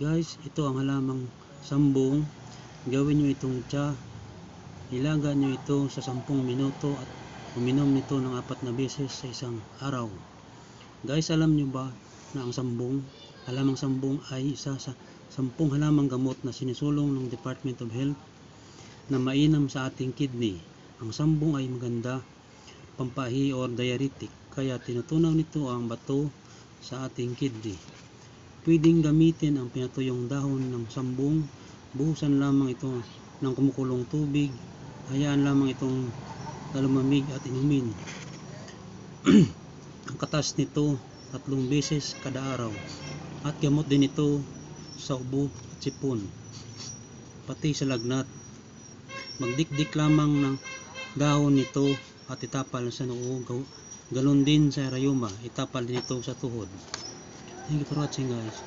Guys, ito ang halamang sambong. Gawin nyo itong tsa. Ilaga nyo ito sa 10 minuto at uminom nito ng 4 na beses sa isang araw. Guys, alam nyo ba na ang halamang sambong ay isa sa 10 halamang gamot na sinisulong ng Department of Health na mainam sa ating kidney. Ang sambong ay maganda pampahi or diuretic, kaya tinutunaw nito ang bato sa ating kidney. Pwedeng gamitin ang pinatuyong dahon ng sambong. Buhusan lamang ito ng kumukulong tubig. Hayaan lamang itong lumamig at inumin. Ang katas nito 3 beses kada araw. At gamot din ito sa ubo at sipon, pati sa lagnat. Magdikdik lamang ng dahon nito at itapal sa noo. Ganon din sa rayuma, itapal din ito sa tuhod. Thank you for watching, guys.